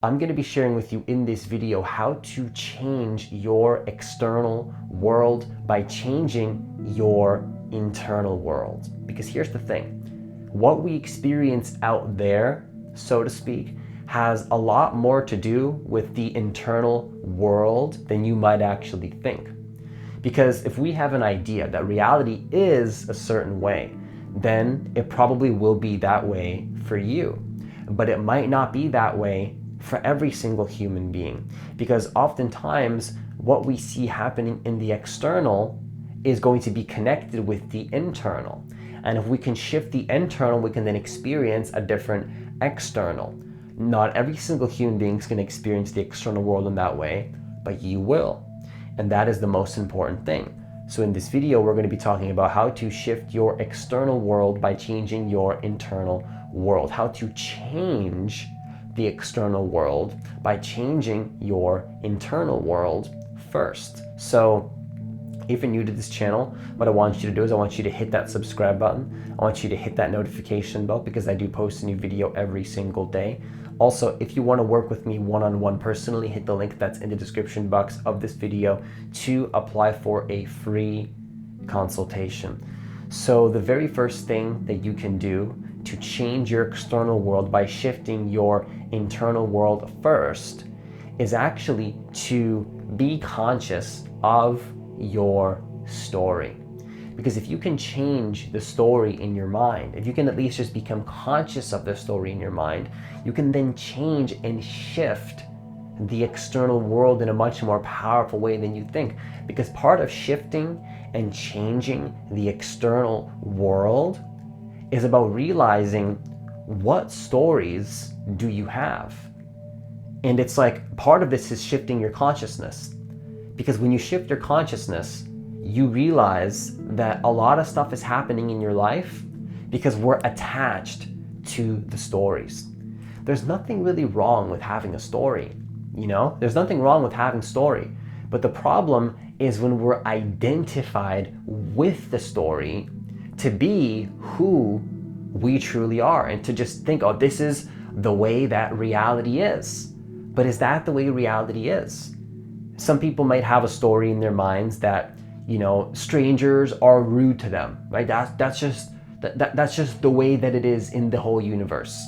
I'm going to be sharing with you in this video how to change your external world by changing your internal world. Because here's the thing, what we experience out there, so to speak, has a lot more to do with the internal world than you might actually think. Because if we have an idea that reality is a certain way, then it probably will be that way for you. But it might not be that way for every single human being, because oftentimes what we see happening in the external is going to be connected with the internal. And if we can shift the internal, we can then experience a different external. Not every single human being is going to experience the external world in that way, but you will. And that is the most important thing. So in this video, we're going to be talking about how to shift your external world by changing your internal world. How to change the external world by changing your internal world first. So if you're new to this channel, what I want you to do is I want you to hit that subscribe button. I want you to hit that notification bell because I do post a new video every single day. Also, if you want to work with me one-on-one personally, hit the link that's in the description box of this video to apply for a free consultation. So the very first thing that you can do to change your external world by shifting your internal world first is actually to be conscious of your story. Because if you can change the story in your mind, if you can at least just become conscious of the story in your mind, you can then change and shift the external world in a much more powerful way than you think. Because part of shifting and changing the external world is about realizing what stories do you have. And it's like part of this is shifting your consciousness. Because when you shift your consciousness, you realize that a lot of stuff is happening in your life because we're attached to the stories. There's nothing really wrong with having a story, you know? There's nothing wrong with having story. But the problem is when we're identified with the story to be who we truly are and to just think, oh, this is the way that reality is. But is that the way reality is? Some people might have a story in their minds that, you know, strangers are rude to them, right? That's just the way that it is in the whole universe.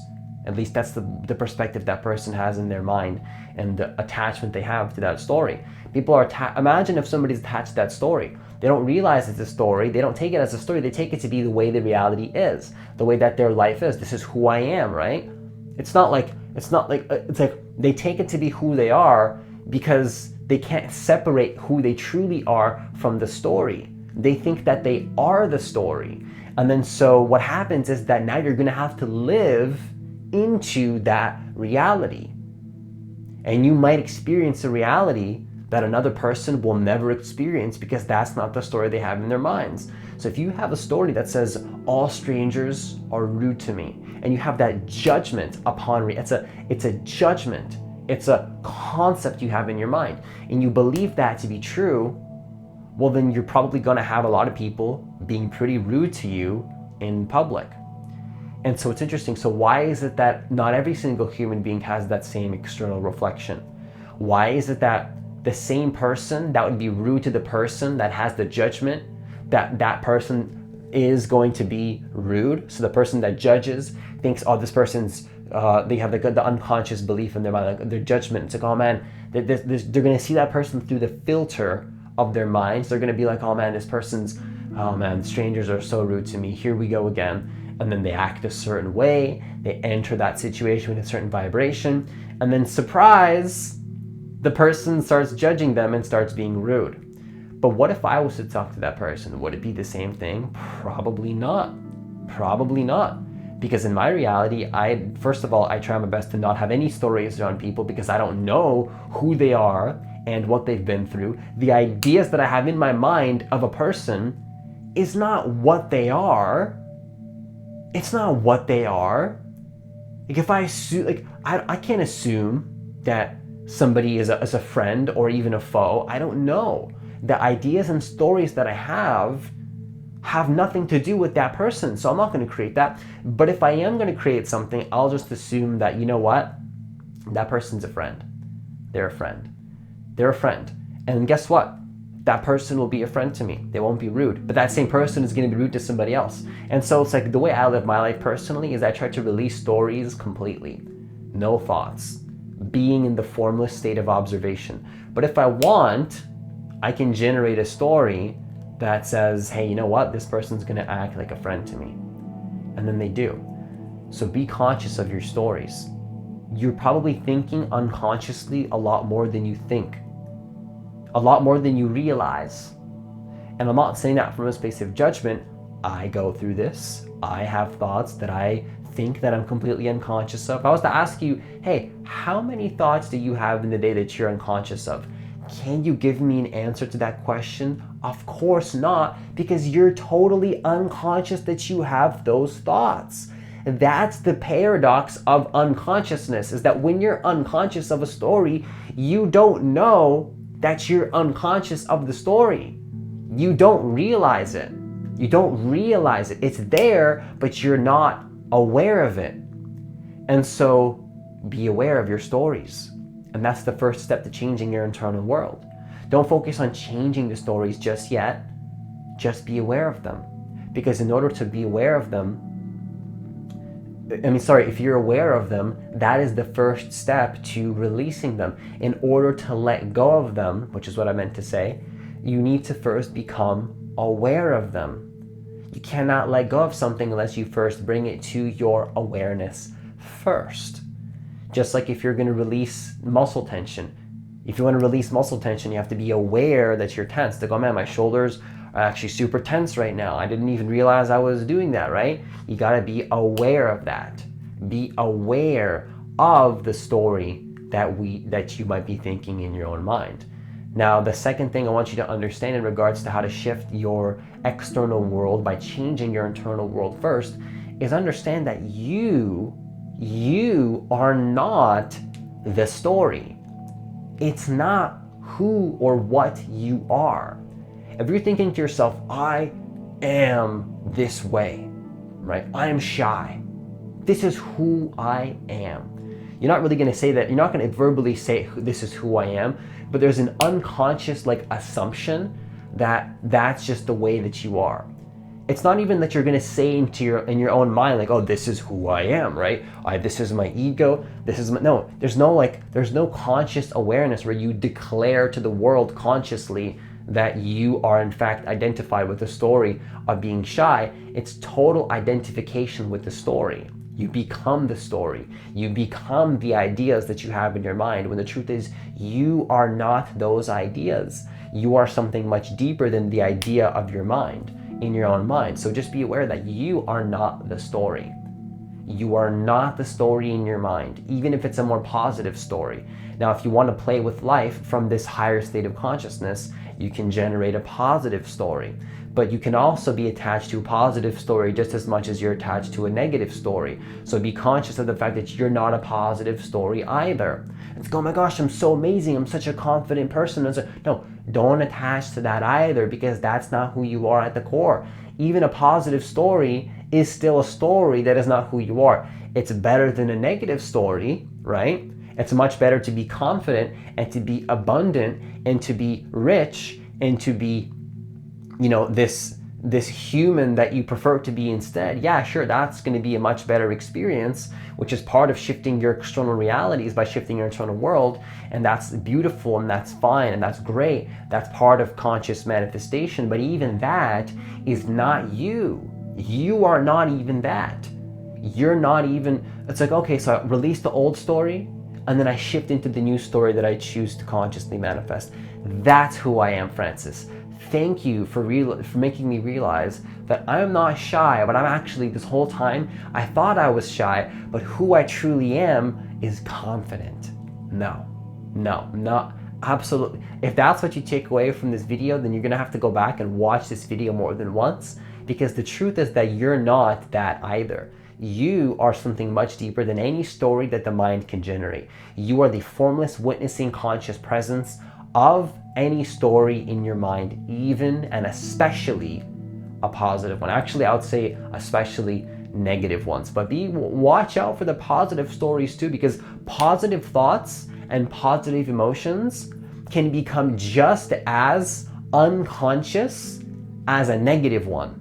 At least that's the perspective that person has in their mind and the attachment they have to that story. People are imagine if somebody's attached to that story. They don't realize it's a story. They don't take it as a story. They take it to be the way the reality is, the way that their life is. This is who I am, right? It's like they take it to be who they are because they can't separate who they truly are from the story. They think that they are the story. And then so what happens is that now you're going to have to live into that reality. And you might experience a reality that another person will never experience because that's not the story they have in their minds. So if you have a story that says all strangers are rude to me, and you have that judgment upon it's a judgment, it's a concept you have in your mind, and you believe that to be true, well then you're probably going to have a lot of people being pretty rude to you in public. And so it's interesting. So why is it that not every single human being has that same external reflection? Why is it that the same person that would be rude to the person that has the judgment that person is going to be rude? So the person that judges thinks, oh, this person's they have the unconscious belief in their mind, like their judgment. It's like, oh man, they're going to see that person through the filter of their minds. They're going to be like, oh man, strangers are so rude to me. Here we go again. And then they act a certain way. They enter that situation with a certain vibration. And then surprise, the person starts judging them and starts being rude. But what if I was to talk to that person? Would it be the same thing? Probably not. Probably not. Because in my reality, first of all, I try my best to not have any stories around people because I don't know who they are and what they've been through. The ideas that I have in my mind of a person is not what they are. It's not what they are. Like if I assume, like I can't assume that somebody is a friend or even a foe. I don't know. The ideas and stories that I have nothing to do with that person. So I'm not going to create that. But if I am going to create something, I'll just assume that, you know what? that person's a friend. They're a friend. They're a friend. And guess what? That person will be a friend to me. They won't be rude, but that same person is going to be rude to somebody else. And so it's like the way I live my life personally is I try to release stories completely. No thoughts. Being in the formless state of observation. But if I want, I can generate a story that says, hey, you know what? This person's going to act like a friend to me. And then they do. So be conscious of your stories. You're probably thinking unconsciously a lot more than you think. A lot more than you realize. And I'm not saying that from a space of judgment. I go through this. I have thoughts that I think that I'm completely unconscious of. If I was to ask you, hey, how many thoughts do you have in the day that you're unconscious of? Can you give me an answer to that question? Of course not, because you're totally unconscious that you have those thoughts. That's the paradox of unconsciousness, is that when you're unconscious of a story, you don't know that you're unconscious of the story. You don't realize it. You don't realize it. It's there, but you're not aware of it. And so be aware of your stories. And that's the first step to changing your internal world. Don't focus on changing the stories just yet. Just be aware of them. Because in order to be aware of them, if you're aware of them, that is the first step to releasing them. In order to let go of them, which is what I meant to say, you need to first become aware of them. You cannot let go of something unless you first bring it to your awareness first. Just like if you're going to release muscle tension. If you want to release muscle tension, you have to be aware that you're tense. Like, oh man, my shoulders are actually super tense right now. I didn't even realize I was doing that, right? You got to be aware of that. Be aware of the story that you might be thinking in your own mind. Now, the second thing I want you to understand in regards to how to shift your external world by changing your internal world first is understand that you are not the story. It's not who or what you are. If you're thinking to yourself, I am this way, right? I am shy. This is who I am. You're not really going to say that. You're not going to verbally say this is who I am, but there's an unconscious assumption that that's just the way that you are. It's not even that you're going to say in your own mind like, oh, this is who I am, right? This is my ego. This is my, no. There's no conscious awareness where you declare to the world consciously that you are in fact identified with the story of being shy. It's total identification with the story. You become the story. You become the ideas that you have in your mind, when the truth is you are not those ideas. You are something much deeper than the idea of your mind, in your own mind. So just be aware that you are not the story. You are not the story in your mind, even if it's a more positive story. Now, if you want to play with life from this higher state of consciousness, you can generate a positive story. But you can also be attached to a positive story just as much as you're attached to a negative story. So be conscious of the fact that you're not a positive story either. It's like, oh my gosh, I'm so amazing. I'm such a confident person. No, don't attach to that either, because that's not who you are at the core. Even a positive story is still a story that is not who you are. It's better than a negative story, right? It's much better to be confident and to be abundant and to be rich and to be, this human that you prefer to be instead. Yeah, sure, that's going to be a much better experience, which is part of shifting your external realities by shifting your internal world. And that's beautiful and that's fine and that's great. That's part of conscious manifestation. But even that is not you. You are not even that. You're not even, it's like, okay, so I release the old story and then I shift into the new story that I choose to consciously manifest. That's who I am, Francis. Thank you for making me realize that I'm not shy, but I'm actually, this whole time, I thought I was shy, but who I truly am is confident. No, not absolutely. If that's what you take away from this video, then you're gonna have to go back and watch this video more than once, because the truth is that you're not that either. You are something much deeper than any story that the mind can generate. You are the formless, witnessing, conscious presence of any story in your mind, even and especially a positive one. Actually, I would say especially negative ones. But watch out for the positive stories too, because positive thoughts and positive emotions can become just as unconscious as a negative one.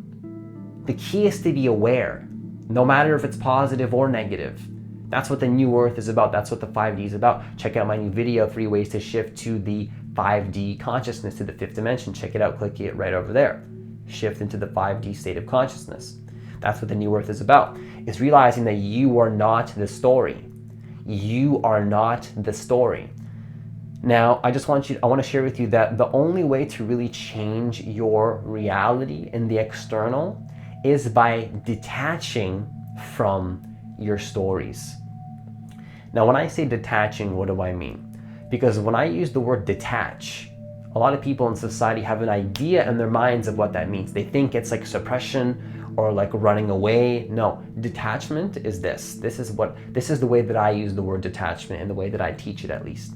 The key is to be aware, no matter if it's positive or negative. That's what the new earth is about. That's what the 5D is about. Check out my new video, 3 ways to shift to the 5D consciousness, to the 5th dimension. Check it out, click it right over there. Shift into the 5D state of consciousness. That's what the new earth is about. It's realizing that you are not the story. You are not the story. Now, I want to share with you that the only way to really change your reality in the external is by detaching from your stories. Now, when I say detaching, what do I mean? Because when I use the word detach, a lot of people in society have an idea in their minds of what that means. They think it's like suppression or like running away. No, detachment is this. This is the way that I use the word detachment and the way that I teach it, at least.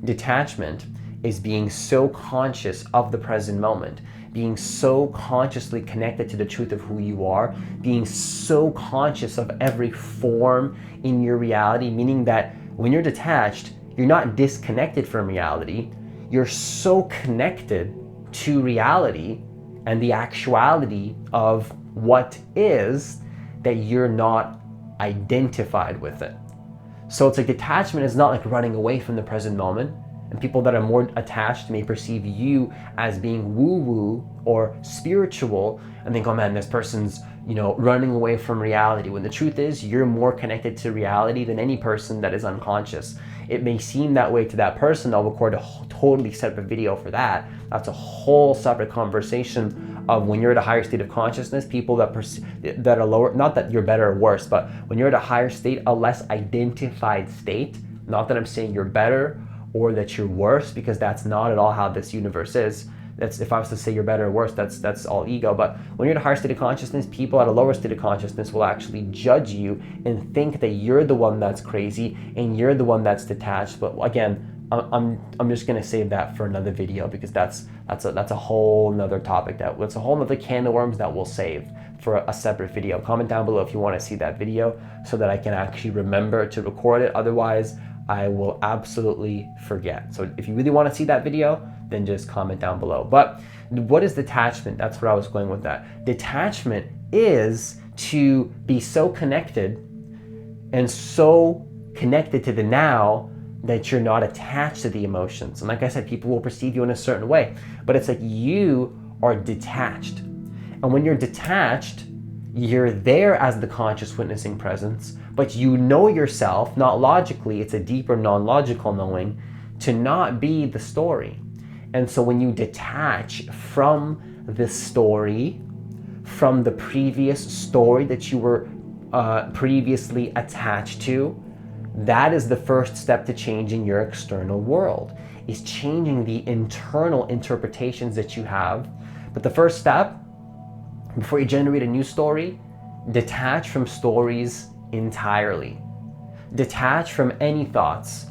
Detachment is being so conscious of the present moment, being so consciously connected to the truth of who you are, being so conscious of every form in your reality, meaning that when you're detached, you're not disconnected from reality. You're so connected to reality and the actuality of what is that you're not identified with it. So it's like detachment is not like running away from the present moment. And people that are more attached may perceive you as being woo-woo or spiritual and think, oh man, this person's, running away from reality. When the truth is, you're more connected to reality than any person that is unconscious. It may seem that way to that person. I'll record a totally separate video for that. That's a whole separate conversation of when you're at a higher state of consciousness, people that are lower, not that you're better or worse, but when you're at a higher state, a less identified state, not that I'm saying you're better or that you're worse, because that's not at all how this universe is. That's, if I was to say you're better or worse, that's all ego. But when you're in a higher state of consciousness, people at a lower state of consciousness will actually judge you and think that you're the one that's crazy and you're the one that's detached. But again, I'm just gonna save that for another video, because that's a whole nother topic. That's a whole nother can of worms that we'll save for a separate video. Comment down below if you want to see that video so that I can actually remember to record it. Otherwise, I will absolutely forget. So if you really want to see that video, then just comment down below. But what is detachment? That's where I was going with that. Detachment is to be so connected and so connected to the now that you're not attached to the emotions. And like I said, people will perceive you in a certain way, but it's like you are detached. And when you're detached, you're there as the conscious witnessing presence, but you know yourself, not logically, it's a deeper non-logical knowing, to not be the story. And so when you detach from the story, from the previous story that you were previously attached to, that is the first step to changing your external world, is changing the internal interpretations that you have. But the first step, before you generate a new story, detach from stories entirely. Detach from any thoughts,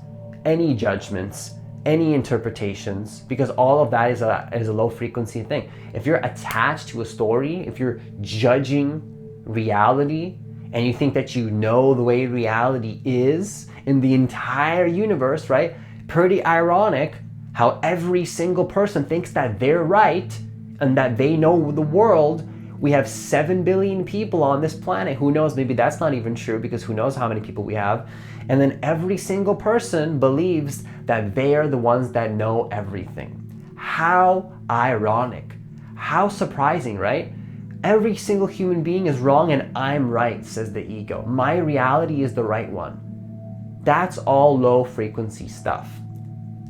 any judgments, any interpretations, because all of that is a low frequency thing. If you're attached to a story, if you're judging reality, and you think that you know the way reality is in the entire universe, right? Pretty ironic how every single person thinks that they're right and that they know the world. We have 7 billion people on this planet. Who knows, maybe that's not even true, because who knows how many people we have. And then every single person believes that they are the ones that know everything. How ironic. How surprising, right? Every single human being is wrong and I'm right, says the ego. My reality is the right one. That's all low frequency stuff.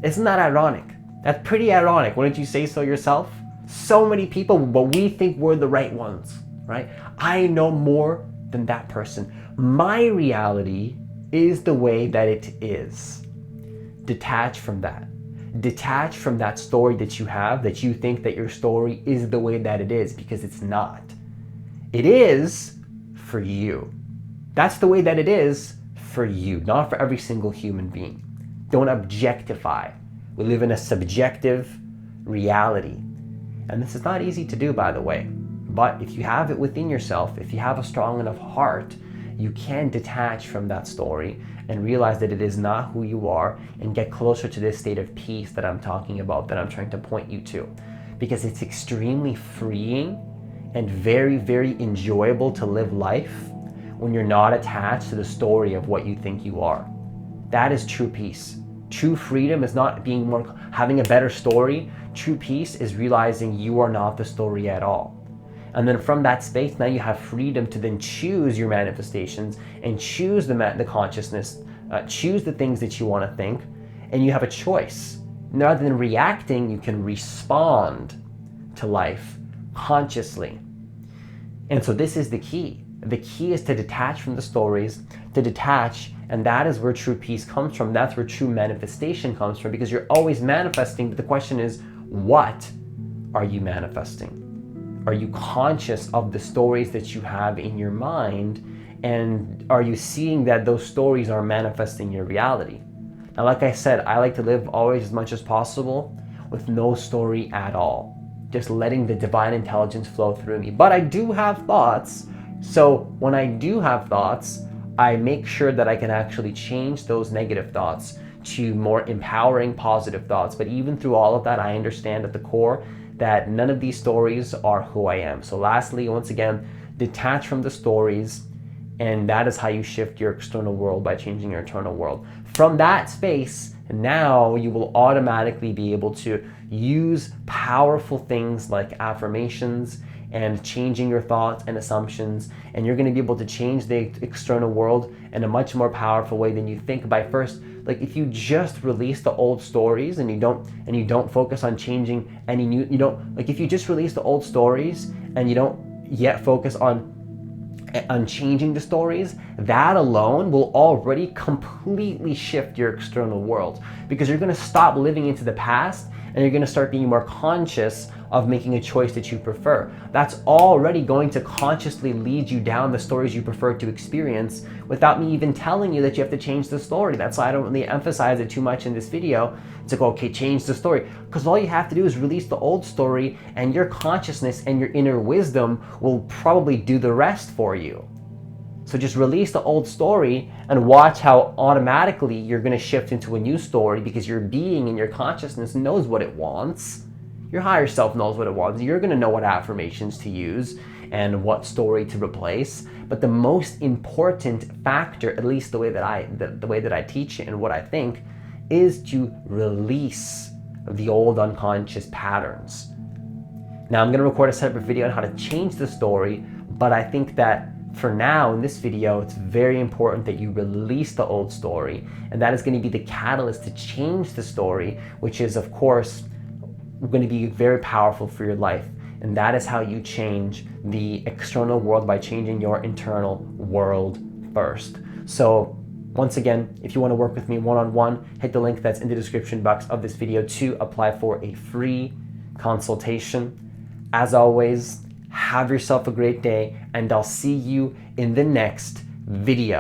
Isn't that ironic? That's pretty ironic. Wouldn't you say so yourself? So many people, but we think we're the right ones, right? I know more than that person. My reality is the way that it is. Detach from that. Detach from that story that you have, that you think that your story is the way that it is, because it's not. It is for you. That's the way that it is for you, not for every single human being. Don't objectify. We live in a subjective reality. And this is not easy to do, by the way. But if you have it within yourself, if you have a strong enough heart, you can detach from that story and realize that it is not who you are, and get closer to this state of peace that I'm talking about, that I'm trying to point you to. Because it's extremely freeing and very, very enjoyable to live life when you're not attached to the story of what you think you are. That is true peace. True freedom is not having a better story. True peace is realizing you are not the story at all. And then from that space, now you have freedom to then choose your manifestations and choose the consciousness, choose the things that you want to think, and you have a choice. Rather than reacting, you can respond to life consciously. And so this is the key. The key is to detach from the stories, to detach, and that is where true peace comes from. That's where true manifestation comes from, because you're always manifesting, but the question is, what are you manifesting? Are you conscious of the stories that you have in your mind, and are you seeing that those stories are manifesting your reality? Now, like I said, I like to live always as much as possible with no story at all, just letting the divine intelligence flow through me. But I do have thoughts. So when I do have thoughts, I make sure that I can actually change those negative thoughts to more empowering, positive thoughts. But even through all of that, I understand at the core that none of these stories are who I am. So lastly, once again, detach from the stories, and that is how you shift your external world, by changing your internal world. From that space, now you will automatically be able to use powerful things like affirmations and changing your thoughts and assumptions, and you're going to be able to change the external world in a much more powerful way than you think. By first, like, if you just release the old stories and you don't focus on changing any new, if you just release the old stories and you don't yet focus on changing the stories, that alone will already completely shift your external world, because you're going to stop living into the past and you're going to start being more conscious of making a choice that you prefer. That's already going to consciously lead you down the stories you prefer to experience without me even telling you that you have to change the story. That's why I don't really emphasize it too much in this video. It's like, okay, change the story. Because all you have to do is release the old story, and your consciousness and your inner wisdom will probably do the rest for you. So just release the old story and watch how automatically you're going to shift into a new story, because your being and your consciousness knows what it wants. Your higher self knows what it wants. You're going to know what affirmations to use and what story to replace. But the most important factor, at least the way that I teach it and what I think, is to release the old unconscious patterns. Now, I'm going to record a separate video on how to change the story, but I think that for now, in this video, it's very important that you release the old story, and that is going to be the catalyst to change the story, which is, of course, going to be very powerful for your life. And that is how you change the external world, by changing your internal world first. So once again, if you want to work with me one-on-one, hit the link that's in the description box of this video to apply for a free consultation. As always, have yourself a great day, and I'll see you in the next video.